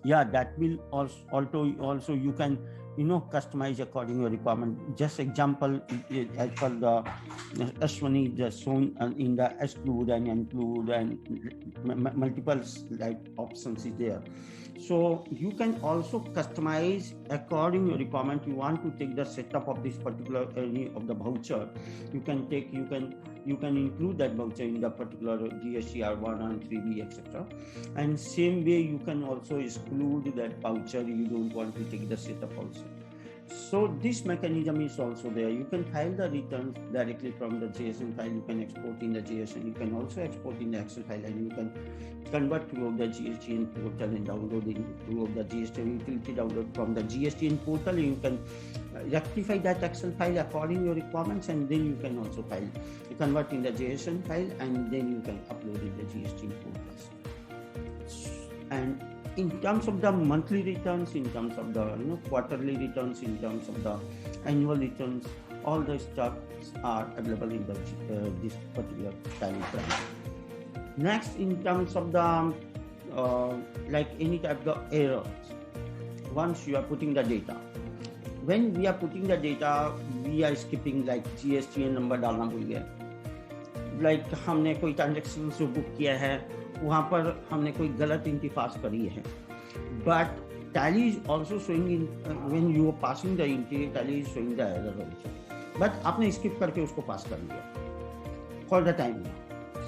yeah, that will also you can customize according to your requirement. Just example, as per the Ashwani just shown in the exclude and include and multiple like options is there. So you can also customize according to your requirement. You want to take the setup of this particular any of the voucher, you can include that voucher in the particular GSTR1 and 3B, etc. And same way you can also exclude that voucher. You don't want to take the setup also. So this mechanism is also there. You can file the returns directly from the JSON file. You can export in the JSON. You can also export in the Excel file, and you can convert through the GSTN portal and download it through the GSTN utility download from the GSTN portal. You can rectify that Excel file according to your requirements, and then you can also convert in the JSON file, and then you can upload in the GSTN portals. And in terms of the monthly returns, in terms of the quarterly returns, in terms of the annual returns, all the stuff are available in the this particular Tally Prime. Next, in terms of the like any type of errors, once you are putting the data, when we are putting the data, we are skipping like GSTN number डालना भूल गया, like हमने कोई transaction जो book किया है वहाँ पर हमने कोई गलत एंट्री पास करी है, but Tally is also showing in when you are passing the entry, Tally is showing the error also, but आपने skip करके उसको pass कर दिया for the time.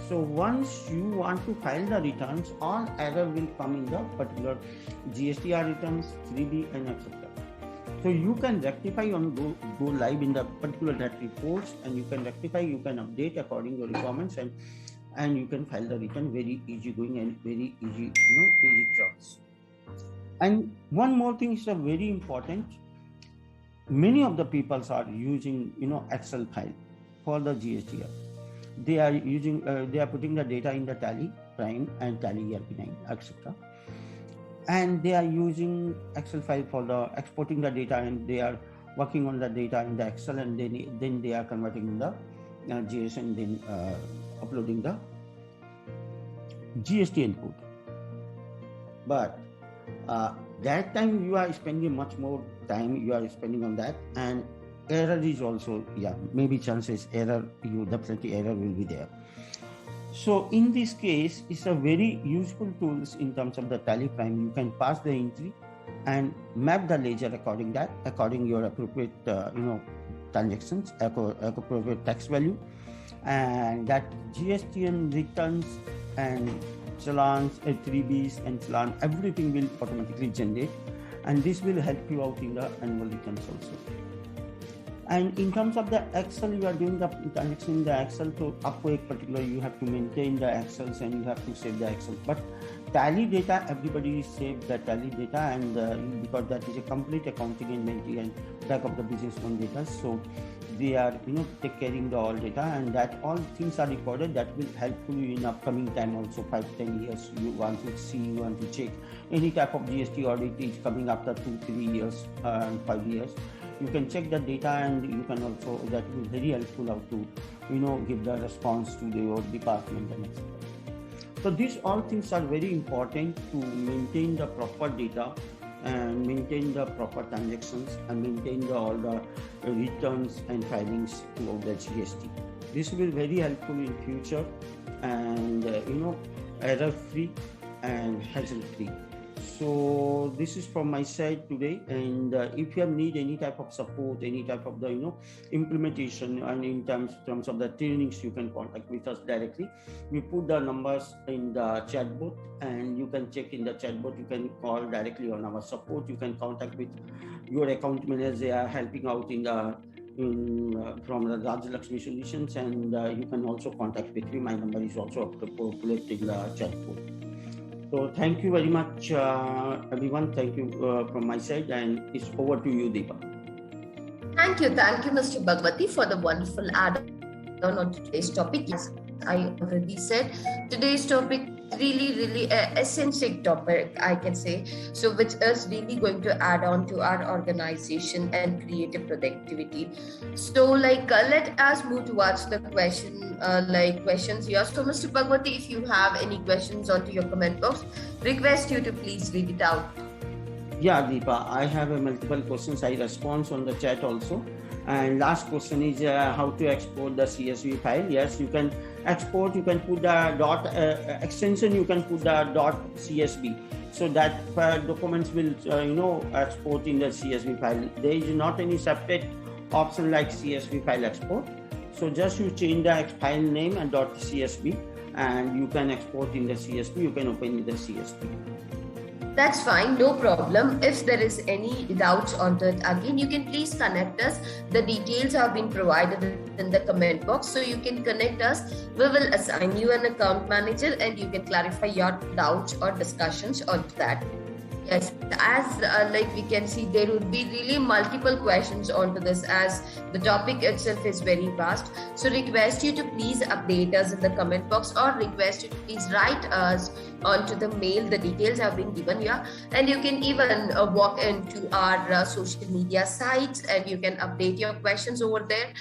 So once you want to file the returns, all error will come in the particular GSTR returns, 3B and etc. So you can rectify on go live in the particular that reports, and you can rectify, you can update according to your requirements, and you can file the return very easy going and very easy, easy jobs. And one more thing is very important. Many of the people are using, Excel file for the GSTR. They are using, they are putting the data in the Tally Prime and Tally ERP9, etc. And they are using Excel file for the exporting the data, and they are working on the data in the Excel, and then they are converting in the JSON, then uploading the GST input. But that time you are spending much more time you are spending on that, and error is also, maybe chances error, definitely error will be there. So in this case, it's a very useful tools in terms of the Tally Prime. You can pass the entry and map the ledger according your appropriate transactions, appropriate tax value, and that GSTN returns and challans, 3Bs and challan, everything will automatically generate, and this will help you out in the annual returns also. And in terms of the Excel, you are doing the transaction in the Excel, so आपको एक particular you have to maintain the Excels and you have to save the Excel. But Tally data, everybody save the Tally data, and because that is a complete accounting inventory and back of the business one data, so they are take caring the all data, and that all things are recorded. That will help you in upcoming time also. 5-10 years you want to see, you want to check any type of GST audit is coming after 2-3 years and 5 years. You can check the data, and you can also, that will be very helpful how to give the response to your department and etc. So these all things are very important to maintain the proper data and maintain the proper transactions and maintain all the returns and filings throughout the GST. This will be very helpful in future and error free and hassle free. So this is from my side today, and if you need any type of support, any type of the implementation, and in terms of the trainings, you can contact with us directly. We put the numbers in the chat bot, and you can check in the chat bot. You can call directly on our support. You can contact with your account manager. They are helping out from the Rajya Lakshmi Solutions, and you can also contact with me. My number is also populated in the chat bot. So thank you very much, everyone. Thank you from my side, and it's over to you, Deepa. Thank you, Mr. Bhagwati, for the wonderful add-on on today's topic. Yes, I already said today's topic really essential topic, I can say, so which is really going to add on to our organization and creative productivity. So let us move towards the questions here. So Mr. Bhagwati, if you have any questions onto your comment box, request you to please read it out. Yeah, Deepa, I have multiple questions. I respond on the chat also. And last question is how to export the CSV file. Yes, you can export. You can put the extension. You can put the .csv. So that documents will export in the CSV file. There is not any separate option like CSV file export. So just you change the file name and .csv, and you can export in the CSV. You can open in the CSV. That's fine, no problem. If there is any doubts on that, again, you can please connect us. The details have been provided in the comment box, so you can connect us. We will assign you an account manager, and you can clarify your doubts or discussions on that. Yes, as we can see, there would be really multiple questions onto this, as the topic itself is very vast. So request you to please update us in the comment box, or request you to please write us onto the mail. The details have been given here, and you can even walk into our social media sites, and you can update your questions over there,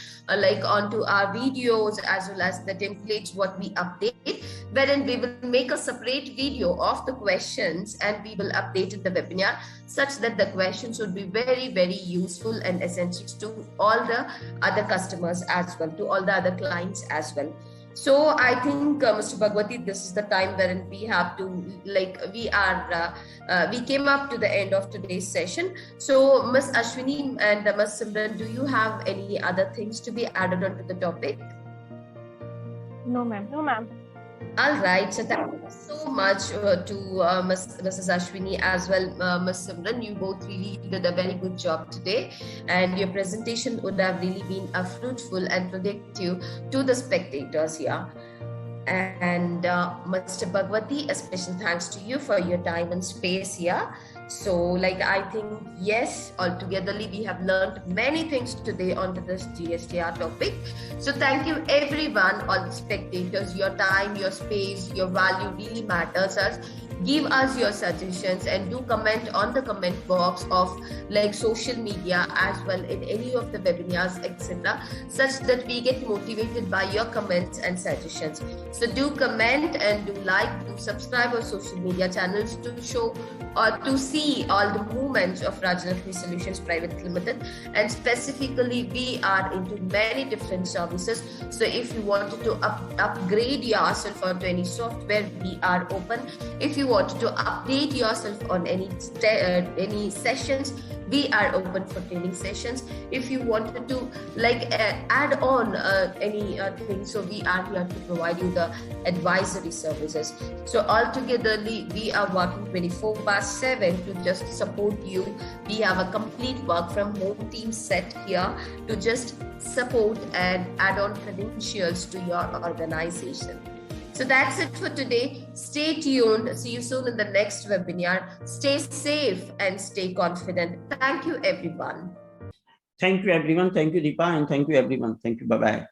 onto our videos as well as the templates what we update, wherein we will make a separate video of the questions, and we will update the webinar such that the questions would be very useful and essential to all the other customers as well, to all the other clients as well. So I think, Mr. Bhagwati, this is the time wherein we have to, we came up to the end of today's session. So Ms. Ashwini and Ms. Simran, do you have any other things to be added on to the topic? No, ma'am. All right, so thank you so much to Mrs. Ashwini as well, Ms. Simran. You both really did a very good job today, and your presentation would have really been fruitful and productive to the spectators here. And Mr. Bhagwati, a special thanks to you for your time and space here. So I think, yes, altogetherly we have learned many things today on this GSTR topic. So thank you everyone, all the spectators. Your time, your space, your value really matters us. Give us your suggestions, and do comment on the comment box of social media as well in any of the webinars, etc., such that we get motivated by your comments and suggestions. So do comment and do subscribe our social media channels to show or to see all the movements of Rajya Lakshmi Solutions Private Limited. And specifically, we are into many different services. So if you wanted to upgrade yourself onto any software, we are open. If you wanted to update yourself on any sessions, we are open for training sessions. If you wanted to add on any thing, so we are here to provide you the advisory services. So altogether, we are working 24/7 to just support you. We have a complete work from home team set here to just support and add on credentials to your organization. So that's it for today. Stay tuned. See you soon in the next webinar. Stay safe and stay confident. Thank you, everyone. Thank you, everyone. Thank you, Deepa, and thank you, everyone. Thank you. Bye-bye.